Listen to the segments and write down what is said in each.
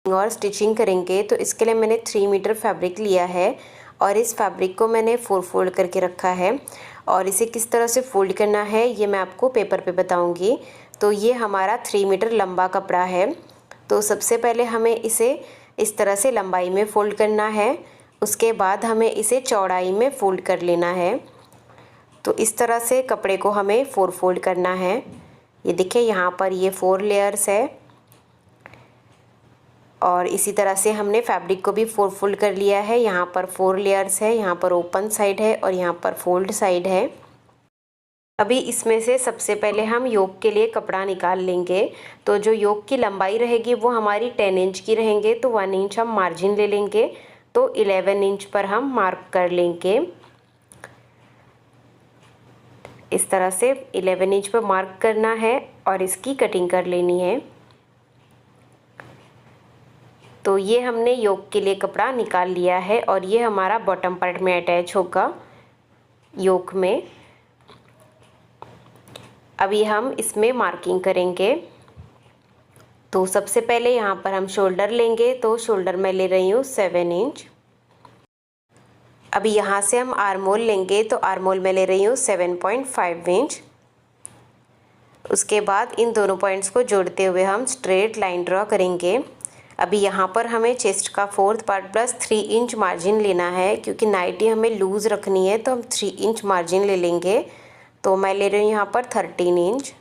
और स्टिचिंग करेंगे। तो इसके लिए मैंने 3 मीटर फैब्रिक लिया है और इस फैब्रिक को मैंने 4 फोल्ड करके रखा है और इसे किस तरह से फोल्ड करना है ये मैं आपको पेपर पे बताऊंगी। तो ये हमारा 3 मीटर लंबा कपड़ा है। तो सबसे पहले हमें इसे इस तरह से लंबाई में फ़ोल्ड करना है, उसके बाद हमें इसे चौड़ाई में फ़ोल्ड कर लेना है। तो इस तरह से कपड़े को हमें 4 फोल्ड करना है। ये देखिए यहाँ पर ये 4 लेयर्स है और इसी तरह से हमने फैब्रिक को भी 4 फोल्ड कर लिया है। यहाँ पर 4 लेयर्स है, यहाँ पर ओपन साइड है और यहाँ पर फोल्ड साइड है। अभी इसमें से सबसे पहले हम योक के लिए कपड़ा निकाल लेंगे। तो जो योक की लंबाई रहेगी वो हमारी 10 इंच की रहेंगे, तो 1 इंच हम मार्जिन ले लेंगे। तो 11 इंच पर हम मार्क कर लेंगे। इस तरह से 11 इंच पर मार्क करना है और इसकी कटिंग कर लेनी है। तो ये हमने योक के लिए कपड़ा निकाल लिया है और ये हमारा बॉटम पार्ट में अटैच होगा योक में। अभी हम इसमें मार्किंग करेंगे। तो सबसे पहले यहाँ पर हम शोल्डर लेंगे। तो शोल्डर मैं ले रही हूँ 7 इंच। अभी यहाँ से हम आर्मोल लेंगे। तो आर्मोल मैं ले रही हूँ 7.5 इंच। उसके बाद इन दोनों पॉइंट्स को जोड़ते हुए हम स्ट्रेट लाइन ड्रॉ करेंगे। अभी यहाँ पर हमें चेस्ट का 4th part plus 3 inch margin लेना है, क्योंकि नाइटी हमें लूज़ रखनी है तो हम 3 इंच मार्जिन ले लेंगे। तो मैं ले रही हूँ यहाँ पर 13 इंच।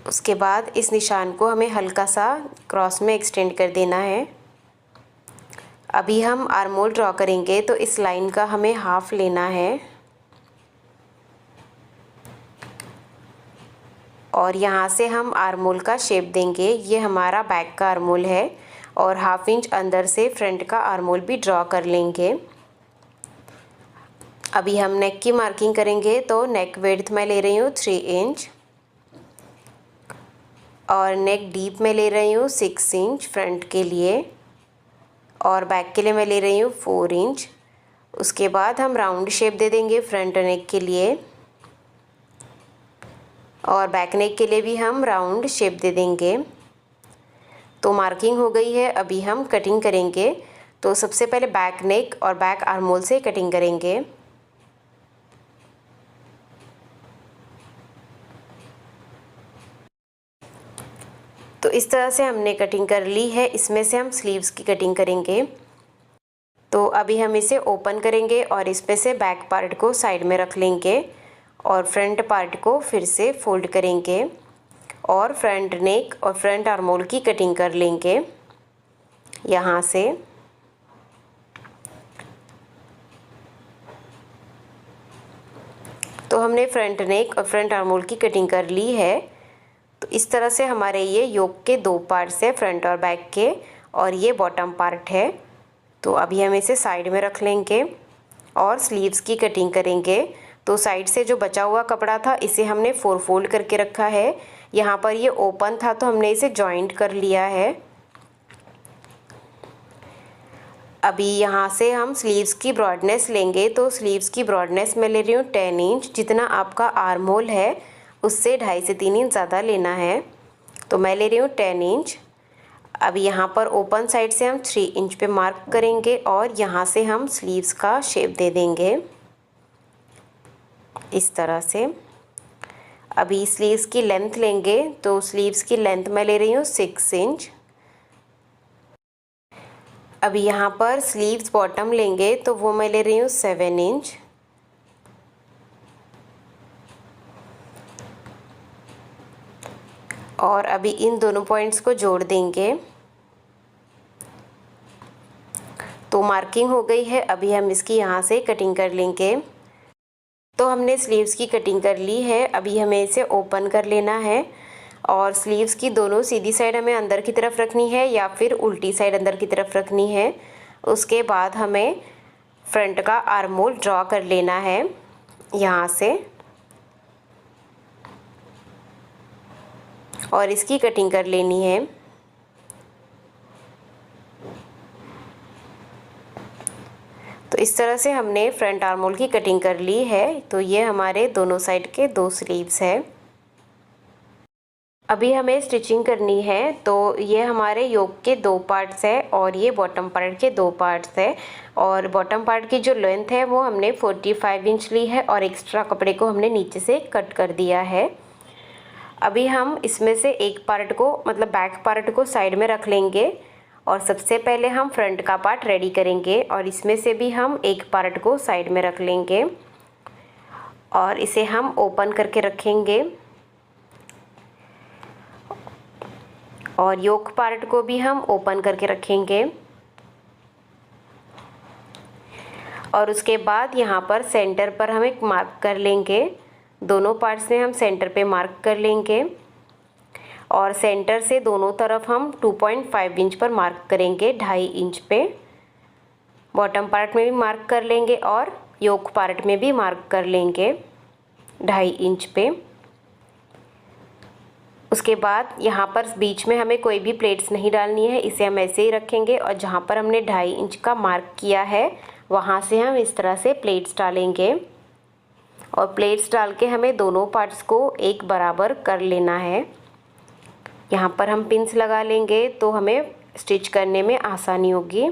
उसके बाद इस निशान को हमें हल्का सा क्रॉस में एक्सटेंड कर देना है। अभी हम आर्मोल ड्रॉ करेंगे। तो इस लाइन का हमें हाफ लेना है और यहाँ से हम आर्मोल का शेप देंगे। ये हमारा बैक का आर्मोल है और हाफ इंच अंदर से फ्रंट का आर्मोल भी ड्रॉ कर लेंगे। अभी हम नेक की मार्किंग करेंगे। तो नेक विड्थ मैं ले रही हूँ 3 इंच और नेक डीप में ले रही हूँ 6 इंच फ्रंट के लिए और बैक के लिए मैं ले रही हूँ 4 इंच। उसके बाद हम राउंड शेप दे देंगे फ्रंट नेक के लिए और बैक नेक के लिए भी हम राउंड शेप दे देंगे। तो मार्किंग हो गई है। अभी हम कटिंग करेंगे। तो सबसे पहले बैक नेक और बैक आर्मोल से कटिंग करेंगे। तो इस तरह से हमने कटिंग कर ली है। इसमें से हम स्लीव्स की कटिंग करेंगे। तो अभी हम इसे ओपन करेंगे और इसमें से बैक पार्ट को साइड में रख लेंगे और फ्रंट पार्ट को फिर से फोल्ड करेंगे और फ्रंट नेक और फ्रंट आर्मोल की कटिंग कर लेंगे यहाँ से। तो हमने फ्रंट नेक और फ्रंट आर्मोल की कटिंग कर ली है। तो इस तरह से हमारे ये योक के 2 पार्ट्स है, फ्रंट और बैक के, और ये बॉटम पार्ट है। तो अभी हम इसे साइड में रख लेंगे और स्लीव्स की कटिंग करेंगे। तो साइड से जो बचा हुआ कपड़ा था इसे हमने 4 फोल्ड करके रखा है। यहाँ पर ये ओपन था तो हमने इसे जॉइंट कर लिया है। अभी यहाँ से हम स्लीव्स की ब्रॉडनेस लेंगे। तो स्लीव्स की ब्रॉडनेस मैं ले रही हूँ 10 इंच। जितना आपका आर्म होल है उससे 2.5 से 3 इंच ज़्यादा लेना है। तो मैं ले रही हूँ 10 इंच। अभी यहाँ पर ओपन साइड से हम 3 इंच पे मार्क करेंगे और यहाँ से हम स्लीव्स का शेप दे देंगे इस तरह से। अभी स्लीव्स की लेंथ लेंगे। तो स्लीव्स की लेंथ मैं ले रही हूँ 6 इंच। अभी यहाँ पर स्लीव्स बॉटम लेंगे तो वो मैं ले रही हूँ 7 इंच। और अभी इन दोनों पॉइंट्स को जोड़ देंगे। तो मार्किंग हो गई है। अभी हम इसकी यहाँ से कटिंग कर लेंगे। तो हमने स्लीव्स की कटिंग कर ली है। अभी हमें इसे ओपन कर लेना है और स्लीव्स की दोनों सीधी साइड हमें अंदर की तरफ रखनी है या फिर उल्टी साइड अंदर की तरफ रखनी है। उसके बाद हमें फ्रंट का आर्म होल ड्रॉ कर लेना है यहाँ से और इसकी कटिंग कर लेनी है। तो इस तरह से हमने फ्रंट आर्म होल की कटिंग कर ली है। तो ये हमारे दोनों साइड के 2 स्लीव्स है। अभी हमें स्टिचिंग करनी है, तो ये हमारे योक के 2 पार्ट्स है और ये बॉटम पार्ट के 2 पार्ट्स है। और बॉटम पार्ट की जो लेंथ है वो हमने 45 इंच ली है और एक्स्ट्रा कपड़े को हमने नीचे से कट कर दिया है। अभी हम इसमें से एक पार्ट को, मतलब बैक पार्ट को साइड में रख लेंगे और सबसे पहले हम फ्रंट का पार्ट रेडी करेंगे और इसमें से भी हम एक पार्ट को साइड में रख लेंगे और इसे हम ओपन करके रखेंगे और योक पार्ट को भी हम ओपन करके रखेंगे। और उसके बाद यहाँ पर सेंटर पर हम एक मार्क कर लेंगे, दोनों पार्ट्स में हम सेंटर पे मार्क कर लेंगे और सेंटर से दोनों तरफ हम 2.5 इंच पर मार्क करेंगे, 2.5 इंच पे। बॉटम पार्ट में भी मार्क कर लेंगे और योक पार्ट में भी मार्क कर लेंगे 2.5 इंच पे। उसके बाद यहाँ पर बीच में हमें कोई भी प्लेट्स नहीं डालनी है, इसे हम ऐसे ही रखेंगे और जहाँ पर हमने 2.5 इंच का मार्क किया है वहाँ से हम इस तरह से प्लेट्स डालेंगे और प्लेट्स डाल के हमें दोनों पार्ट्स को एक बराबर कर लेना है। यहाँ पर हम पिंस लगा लेंगे तो हमें स्टिच करने में आसानी होगी।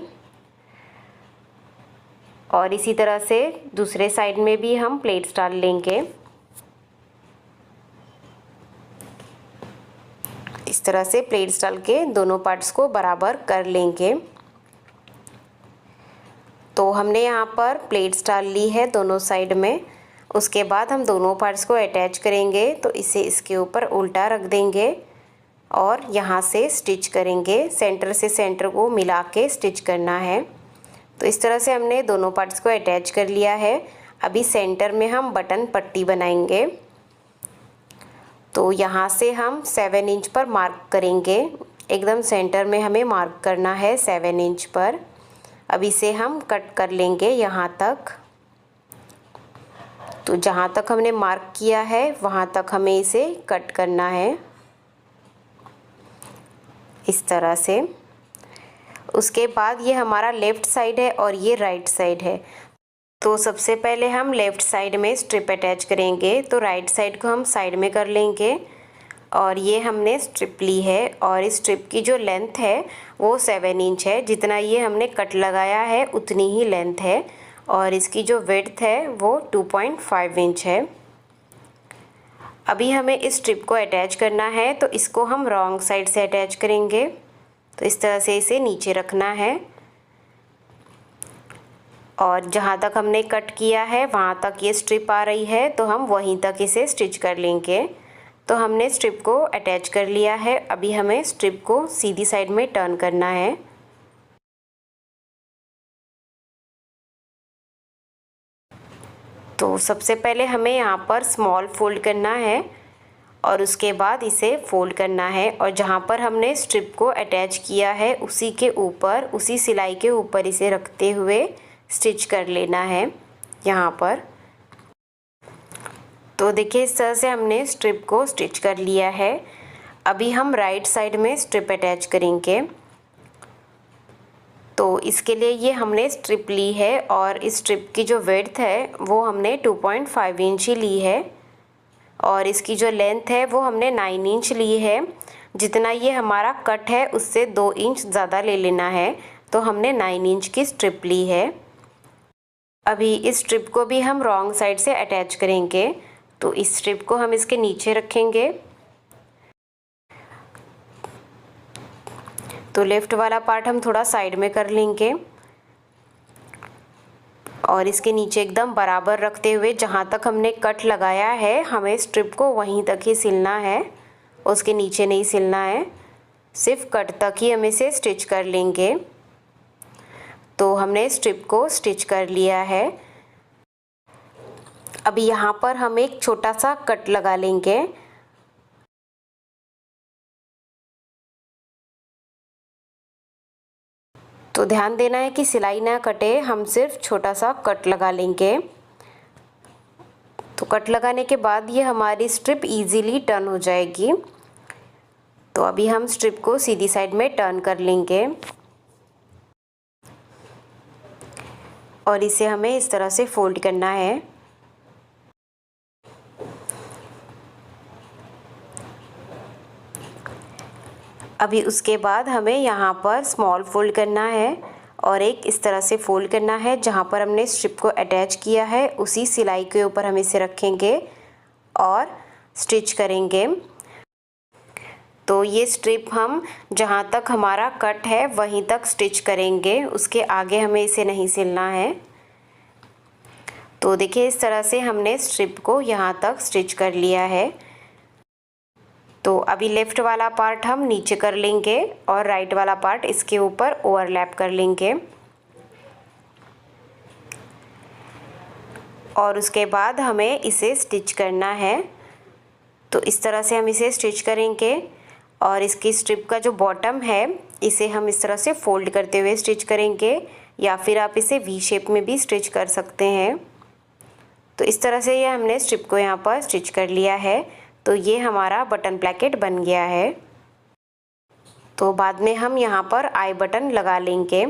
और इसी तरह से दूसरे साइड में भी हम प्लेट्स डाल लेंगे। इस तरह से प्लेट्स डाल के दोनों पार्ट्स को बराबर कर लेंगे। तो हमने यहाँ पर प्लेट्स डाल ली है दोनों साइड में। उसके बाद हम दोनों पार्ट्स को अटैच करेंगे, तो इसे इसके ऊपर उल्टा रख देंगे और यहाँ से स्टिच करेंगे। सेंटर से सेंटर को मिला के स्टिच करना है। तो इस तरह से हमने दोनों पार्ट्स को अटैच कर लिया है। अभी सेंटर में हम बटन पट्टी बनाएंगे, तो यहाँ से हम 7 इंच पर मार्क करेंगे। एकदम सेंटर में हमें मार्क करना है 7 इंच पर। अब इसे हम कट कर लेंगे यहाँ तक। तो जहाँ तक हमने मार्क किया है वहाँ तक हमें इसे कट करना है, इस तरह से। उसके बाद ये हमारा लेफ़्ट साइड है और ये राइट साइड है। तो सबसे पहले हम लेफ़्ट साइड में स्ट्रिप अटैच करेंगे, तो राइट साइड को हम साइड में कर लेंगे। और ये हमने स्ट्रिप ली है और इस स्ट्रिप की जो लेंथ है वो 7 इंच है। जितना ये हमने कट लगाया है उतनी ही लेंथ है और इसकी जो विड्थ है वो 2.5 इंच है। अभी हमें इस स्ट्रिप को अटैच करना है, तो इसको हम रॉन्ग साइड से अटैच करेंगे। तो इस तरह से इसे नीचे रखना है और जहाँ तक हमने कट किया है वहाँ तक ये स्ट्रिप आ रही है, तो हम वहीं तक इसे स्टिच कर लेंगे। तो हमने स्ट्रिप को अटैच कर लिया है। अभी हमें स्ट्रिप को सीधी साइड में टर्न करना है। तो सबसे पहले हमें यहाँ पर स्मॉल फोल्ड करना है और उसके बाद इसे फोल्ड करना है और जहाँ पर हमने स्ट्रिप को अटैच किया है उसी के ऊपर, उसी सिलाई के ऊपर इसे रखते हुए स्टिच कर लेना है यहाँ पर। तो देखिए इस तरह से हमने स्ट्रिप को स्टिच कर लिया है। अभी हम राइट साइड में स्ट्रिप अटैच करेंगे। तो इसके लिए ये हमने स्ट्रिप ली है और इस स्ट्रिप की जो विड्थ है वो हमने 2.5 इंच ही ली है और इसकी जो लेंथ है वो हमने 9 इंच ली है। जितना ये हमारा कट है उससे 2 इंच ज़्यादा ले लेना है, तो हमने 9 इंच की स्ट्रिप ली है। अभी इस स्ट्रिप को भी हम रॉन्ग साइड से अटैच करेंगे, तो इस स्ट्रिप को हम इसके नीचे रखेंगे। तो लेफ़्ट वाला पार्ट हम थोड़ा साइड में कर लेंगे और इसके नीचे एकदम बराबर रखते हुए जहाँ तक हमने कट लगाया है हमें स्ट्रिप को वहीं तक ही सिलना है, उसके नीचे नहीं सिलना है। सिर्फ कट तक ही हम इसे स्टिच कर लेंगे। तो हमने स्ट्रिप को स्टिच कर लिया है। अभी यहाँ पर हम एक छोटा सा कट लगा लेंगे। तो ध्यान देना है कि सिलाई ना कटे, हम सिर्फ छोटा सा कट लगा लेंगे। तो कट लगाने के बाद ये हमारी स्ट्रिप इजीली टर्न हो जाएगी। तो अभी हम स्ट्रिप को सीधी साइड में टर्न कर लेंगे और इसे हमें इस तरह से फोल्ड करना है। अभी उसके बाद हमें यहाँ पर स्मॉल फोल्ड करना है और एक इस तरह से फोल्ड करना है। जहाँ पर हमने स्ट्रिप को अटैच किया है उसी सिलाई के ऊपर हम इसे रखेंगे और स्टिच करेंगे। तो ये स्ट्रिप हम जहाँ तक हमारा कट है वहीं तक स्टिच करेंगे, उसके आगे हमें इसे नहीं सिलना है। तो देखिए इस तरह से हमने स्ट्रिप को यहाँ तक स्टिच कर लिया है। तो अभी लेफ़्ट वाला पार्ट हम नीचे कर लेंगे और राइट वाला पार्ट इसके ऊपर ओवरलैप कर लेंगे और उसके बाद हमें इसे स्टिच करना है। तो इस तरह से हम इसे स्टिच करेंगे और इसकी स्ट्रिप का जो बॉटम है इसे हम इस तरह से फोल्ड करते हुए स्टिच करेंगे या फिर आप इसे वी शेप में भी स्टिच कर सकते हैं। तो इस तरह से ये हमने स्ट्रिप को यहाँ पर स्टिच कर लिया है। तो ये हमारा बटन प्लेकेट बन गया है। तो बाद में हम यहाँ पर आई बटन लगा लेंगे।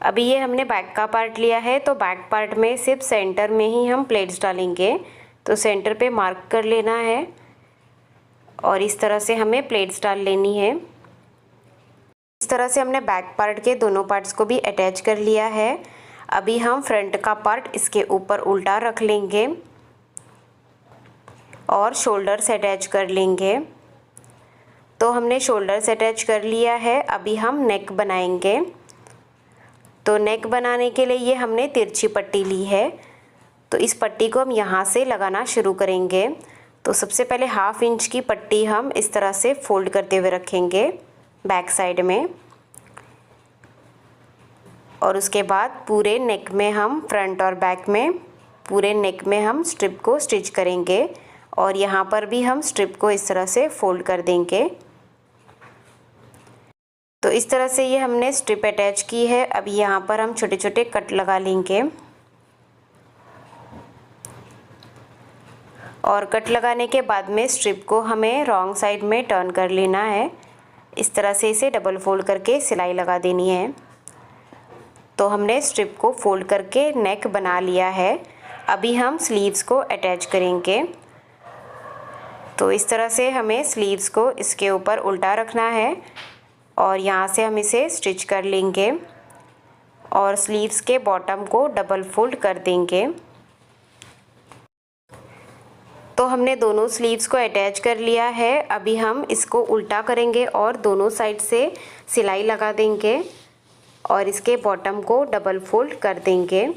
अभी ये हमने बैक का पार्ट लिया है तो बैक पार्ट में सिर्फ सेंटर में ही हम प्लेट्स डालेंगे। तो सेंटर पे मार्क कर लेना है और इस तरह से हमें प्लेट्स डाल लेनी है। इस तरह से हमने बैक पार्ट के दोनों पार्ट्स को भी अटैच कर लिया है। अभी हम फ्रंट का पार्ट इसके ऊपर उल्टा रख लेंगे और शोल्डर्स अटैच कर लेंगे। तो हमने शोल्डर्स अटैच कर लिया है। अभी हम नेक बनाएंगे। तो नेक बनाने के लिए ये हमने तिरछी पट्टी ली है। तो इस पट्टी को हम यहाँ से लगाना शुरू करेंगे। तो सबसे पहले 1/2 इंच की पट्टी हम इस तरह से फोल्ड करते हुए रखेंगे बैक साइड में और उसके बाद पूरे नेक में हम फ्रंट और बैक में पूरे नेक में हम स्ट्रिप को स्टिच करेंगे और यहाँ पर भी हम स्ट्रिप को इस तरह से फोल्ड कर देंगे। तो इस तरह से ये हमने स्ट्रिप अटैच की है। अभी यहाँ पर हम छोटे छोटे कट लगा लेंगे और कट लगाने के बाद में स्ट्रिप को हमें रॉन्ग साइड में टर्न कर लेना है। इस तरह से इसे डबल फोल्ड करके सिलाई लगा देनी है। तो हमने स्ट्रिप को फोल्ड करके नेक बना लिया है। अभी हम स्लीव्स को अटैच करेंगे। तो इस तरह से हमें स्लीव्स को इसके ऊपर उल्टा रखना है और यहाँ से हम इसे स्टिच कर लेंगे और स्लीव्स के बॉटम को डबल फोल्ड कर देंगे। तो हमने दोनों स्लीव्स को अटैच कर लिया है। अभी हम इसको उल्टा करेंगे और दोनों साइड से सिलाई लगा देंगे और इसके बॉटम को डबल फोल्ड कर देंगे।